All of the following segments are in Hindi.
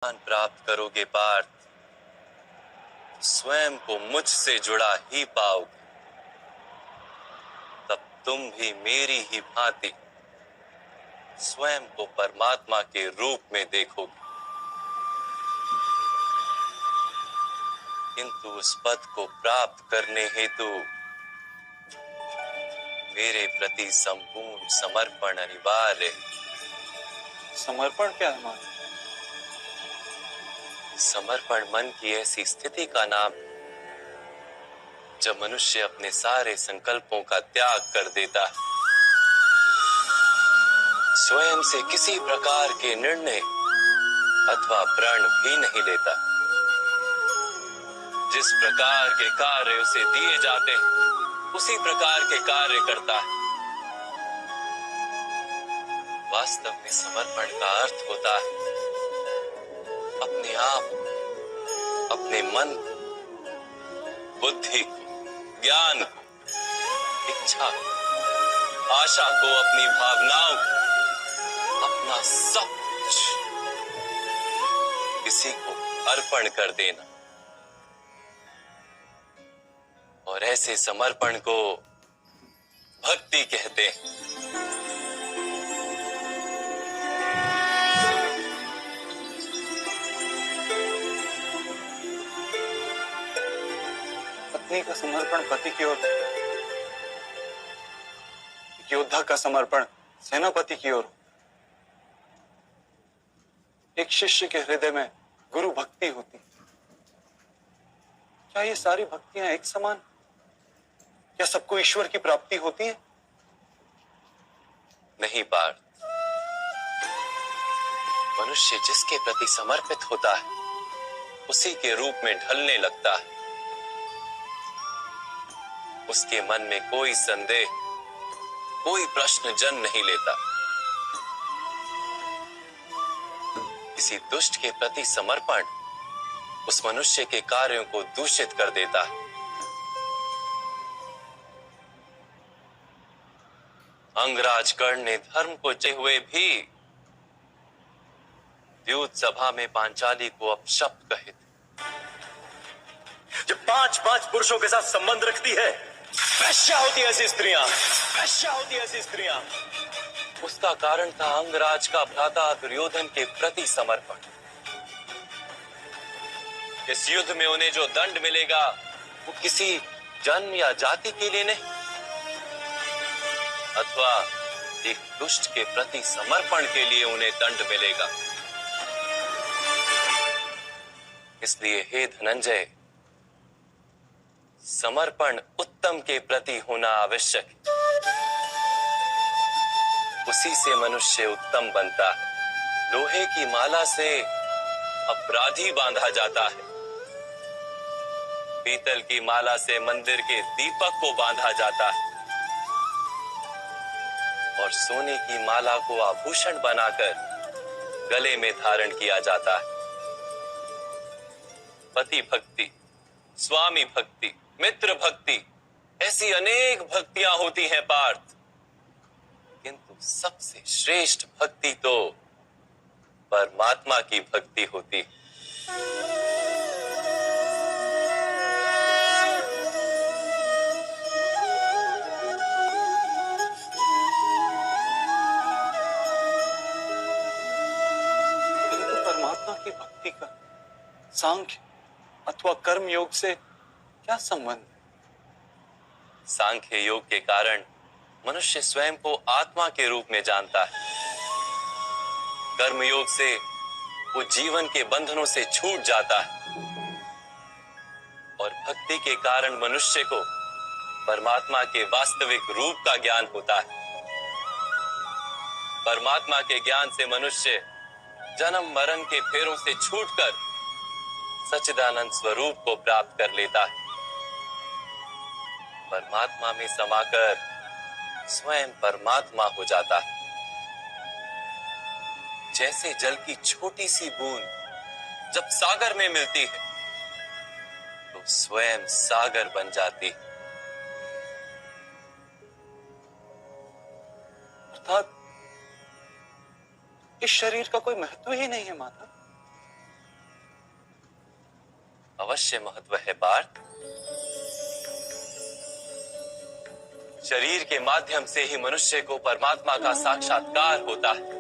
ज्ञान प्राप्त करोगे पार्थ, स्वयं को मुझसे जुड़ा ही पाओगे। तब तुम भी मेरी ही भांति स्वयं को परमात्मा के रूप में देखोगे। किंतु उस पद को प्राप्त करने हेतु मेरे प्रति संपूर्ण समर्पण अनिवार्य है। समर्पण क्या है मां? समर्पण मन की ऐसी स्थिति का नाम जब मनुष्य अपने सारे संकल्पों का त्याग कर देता है, स्वयं से किसी प्रकार के निर्णय अथवा प्रण भी नहीं लेता। जिस प्रकार के कार्य उसे दिए जाते हैं उसी प्रकार के कार्य करता है। वास्तव में समर्पण का अर्थ होता है अपने आप, अपने मन को, बुद्धि को, ज्ञान को, इच्छा को, आशा को, अपनी भावनाओं को, अपना सब कुछ किसी को अर्पण कर देना। और ऐसे समर्पण को भक्ति कहते हैं। पत्नी का समर्पण पति की ओर, एक योद्धा का समर्पण सेनापति की ओर, एक शिष्य के हृदय में गुरु भक्ति होती। क्या ये सारी भक्तियां एक समान? क्या सबको ईश्वर की प्राप्ति होती है? नहीं पार्थ, मनुष्य जिसके प्रति समर्पित होता है उसी के रूप में ढलने लगता है। उसके मन में कोई संदेह, कोई प्रश्न जन्म नहीं लेता। किसी दुष्ट के प्रति समर्पण उस मनुष्य के कार्यों को दूषित कर देता है। अंगराज कर्ण ने धर्म को चाहे हुए भी द्यूत सभा में पांचाली को अपशब्द कहे थे। जो 5-5 पुरुषों के साथ संबंध रखती है, वैश्या होती ऐसी स्त्रियां, वैश्या होती ऐसी स्त्रियां। उसका कारण था अंगराज का भ्राता दुर्योधन के प्रति समर्पण। इस युद्ध में उन्हें जो दंड मिलेगा वो किसी जन्म या जाति के लिए नहीं, अथवा एक दुष्ट के प्रति समर्पण के लिए उन्हें दंड मिलेगा। इसलिए हे धनंजय, समर्पण उत्तम के प्रति होना आवश्यक है। उसी से मनुष्य उत्तम बनता है। लोहे की माला से अपराधी बांधा जाता है, पीतल की माला से मंदिर के दीपक को बांधा जाता है, और सोने की माला को आभूषण बनाकर गले में धारण किया जाता है। पति भक्ति, स्वामी भक्ति, मित्र भक्ति, ऐसी अनेक भक्तियां होती हैं पार्थ, किंतु सबसे श्रेष्ठ भक्ति तो परमात्मा की भक्ति होती है। परमात्मा की भक्ति का सांख्य अथवा कर्म योग से क्या संबंध? सांख्य योग के कारण मनुष्य स्वयं को आत्मा के रूप में जानता है। कर्म योग से वो जीवन के बंधनों से छूट जाता है, और भक्ति के कारण मनुष्य को परमात्मा के वास्तविक रूप का ज्ञान होता है। परमात्मा के ज्ञान से मनुष्य जन्म मरण के फेरों से छूटकर सच्चिदानंद स्वरूप को प्राप्त कर लेता है। परमात्मा में समाकर स्वयं परमात्मा हो जाता है। जैसे जल की छोटी सी बूंद जब सागर में मिलती है तो स्वयं सागर बन जाती है। अर्थात इस शरीर का कोई महत्व ही नहीं है माता। अवश्य महत्व है पार्थ। शरीर के माध्यम से ही मनुष्य को परमात्मा का साक्षात्कार होता है।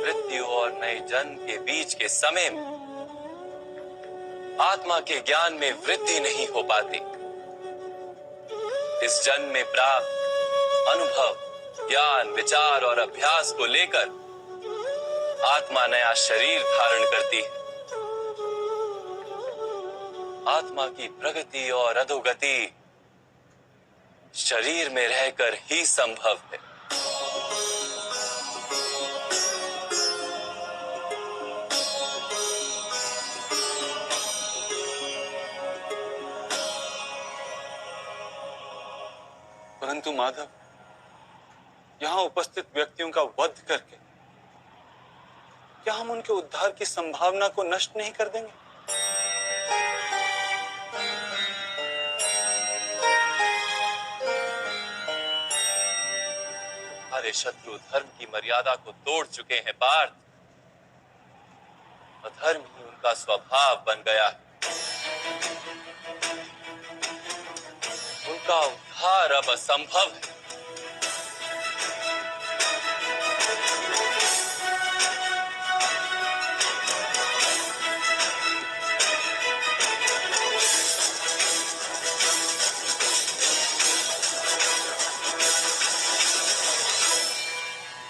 मृत्यु और नए जन्म के बीच के समय में आत्मा के ज्ञान में वृद्धि नहीं हो पाती। इस जन्म में प्राप्त अनुभव, ज्ञान, विचार और अभ्यास को लेकर आत्मा नया शरीर धारण करती है। आत्मा की प्रगति और अधोगति शरीर में रहकर ही संभव है। परंतु माधव, यहां उपस्थित व्यक्तियों का वध करके क्या हम उनके उद्धार की संभावना को नष्ट नहीं कर देंगे? हमारे शत्रु धर्म की मर्यादा को तोड़ चुके हैं पार्थ। अधर्म ही उनका स्वभाव बन गया है। उनका उद्धार अब असंभव है।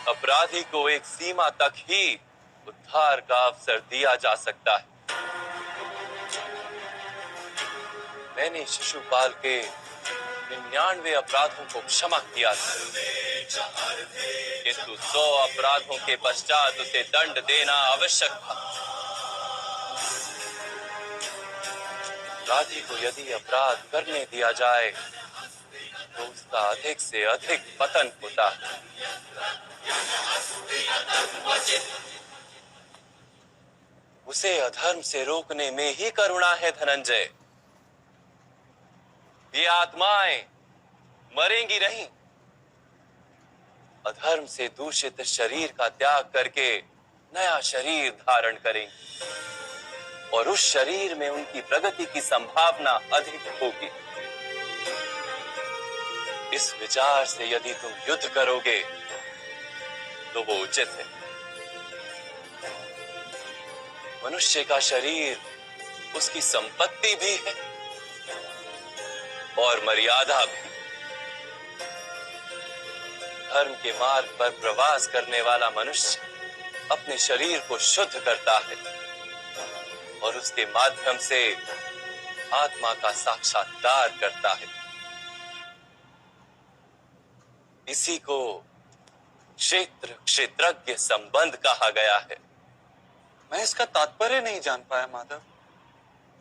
अपराधी को एक सीमा तक ही उद्धार का अवसर दिया जा सकता है। मैंने शिशुपाल के 99 अपराधों को क्षमा किया था, किंतु 100 अपराधों के पश्चात उसे दंड देना आवश्यक था। अपराधी को यदि अपराध करने दिया जाए तो उसका अधिक से अधिक पतन होता है। उसे अधर्म से रोकने में ही करुणा है धनंजय। ये आत्माएं मरेंगी नहीं। अधर्म से दूषित शरीर का त्याग करके नया शरीर धारण करेंगी और उस शरीर में उनकी प्रगति की संभावना अधिक होगी। इस विचार से यदि तुम युद्ध करोगे तो वो उचित है। मनुष्य का शरीर उसकी संपत्ति भी है और मर्यादा भी। धर्म के मार्ग पर प्रवास करने वाला मनुष्य अपने शरीर को शुद्ध करता है और उसके माध्यम से आत्मा का साक्षात्कार करता है। इसी को क्षेत्र क्षेत्रज्ञ संबंध कहा गया है। मैं इसका तात्पर्य नहीं जान पाया माधव।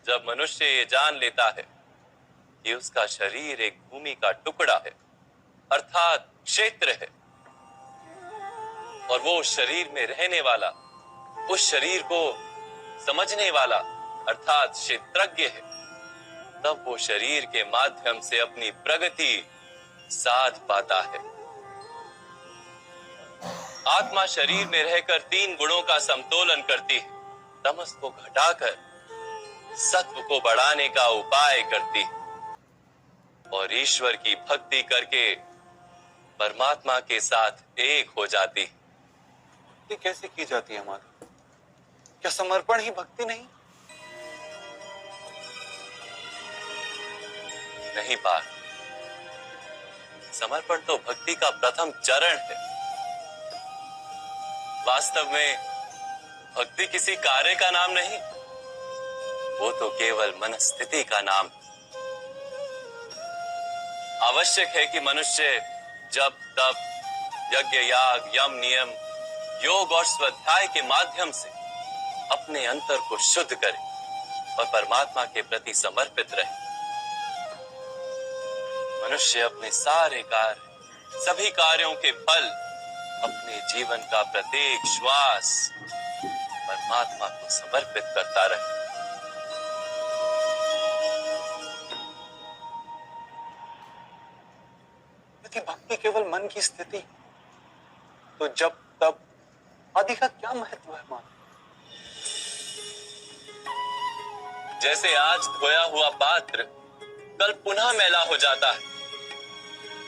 जब मनुष्य ये जान लेता है कि उसका शरीर एक भूमि का टुकड़ा है, अर्थात क्षेत्र है, और वो शरीर में रहने वाला, उस शरीर को समझने वाला अर्थात क्षेत्रज्ञ है, तब वो शरीर के माध्यम से अपनी प्रगति साध पाता है। आत्मा शरीर में रहकर 3 गुणों का समतोलन करती है। तमस को घटाकर सत्व को बढ़ाने का उपाय करती है और ईश्वर की भक्ति करके परमात्मा के साथ एक हो जाती है। भक्ति कैसे की जाती है माधव? क्या समर्पण ही भक्ति नहीं? नहीं पार्थ, समर्पण तो भक्ति का प्रथम चरण है। वास्तव में भक्ति किसी कार्य का नाम नहीं, वो तो केवल मनस्थिति का नाम। आवश्यक है कि मनुष्य जब तप, यज्ञ, याग, यम, नियम, योग और स्वाध्याय के माध्यम से अपने अंतर को शुद्ध करे और परमात्मा के प्रति समर्पित रहे। मनुष्य अपने सारे कार्य, सभी कार्यों के फल, अपने जीवन का प्रत्येक श्वास परमात्मा को समर्पित करता रहे। यदि भक्ति केवल मन की स्थिति, तो जब तब आदि का क्या महत्व है माधव? जैसे आज धोया हुआ पात्र कल पुनः मैला हो जाता है,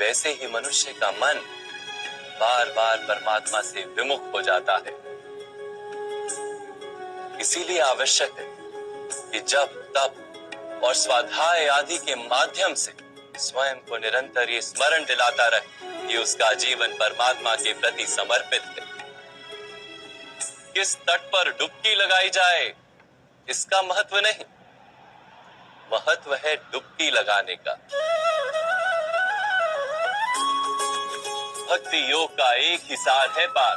वैसे ही मनुष्य का मन बार बार परमात्मा से विमुख हो जाता है। इसीलिए आवश्यक है कि जब तप और स्वाध्याय आदि के माध्यम से स्वयं को निरंतर ये स्मरण दिलाता रहे कि उसका जीवन परमात्मा के प्रति समर्पित है। किस तट पर डुबकी लगाई जाए इसका महत्व नहीं, महत्व है डुबकी लगाने का। भक्ति योग का एक ही सार है पार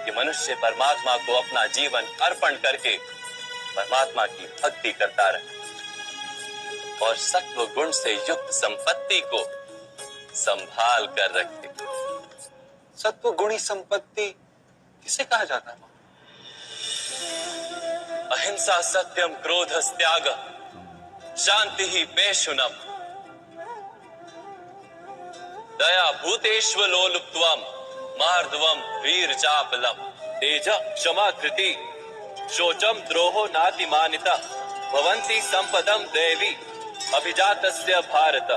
कि मनुष्य परमात्मा को अपना जीवन अर्पण करके परमात्मा की भक्ति करता रहे और सत्व गुण से युक्त संपत्ति को संभाल कर रखे। सत्व गुणी संपत्ति किसे कहा जाता है? अहिंसा सत्यम क्रोध त्याग शांति ही पेशुनम दया भूतेष्व लोलुप्त्वम मार्दवम वीर चापलम तेज क्षमा कृति शोचम द्रोहो नातिमानिता भवन्ति संपदम देवी अभिजातस्य भारत।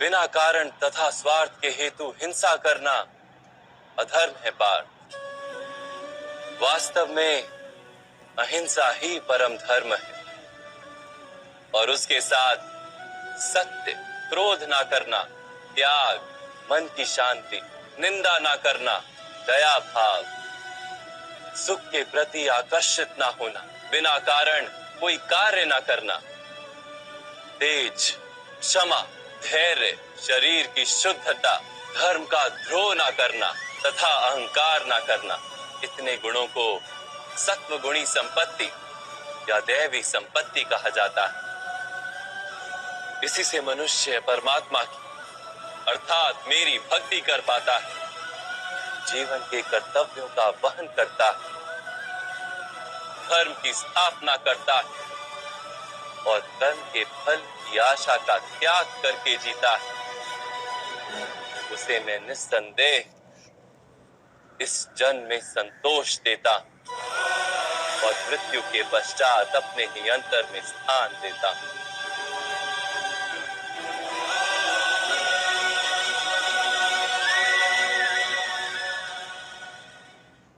बिना कारण तथा स्वार्थ के हेतु हिंसा करना अधर्म है पार। वास्तव में अहिंसा ही परम धर्म है और उसके साथ सत्य, क्रोध ना करना, त्याग, मन की शांति, निंदा ना करना, दया भाव, सुख के प्रति आकर्षित ना होना, बिना कारण कोई कार्य ना करना, तेज, क्षमा, धैर्य, शरीर की शुद्धता, धर्म का द्रोह ना करना तथा अहंकार ना करना, इतने गुणों को सत्व गुणी संपत्ति या दैवी संपत्ति कहा जाता है। इसी से मनुष्य परमात्मा की अर्थात मेरी भक्ति कर पाता है, जीवन के कर्तव्यों का वहन करता है, धर्म की स्थापना करता है और कर्म के फल की आशा का त्याग करके जीता है। उसे मैं निस्संदेह इस जन्म में संतोष देता और मृत्यु के पश्चात अपने ही अंतर में स्थान देता हूं।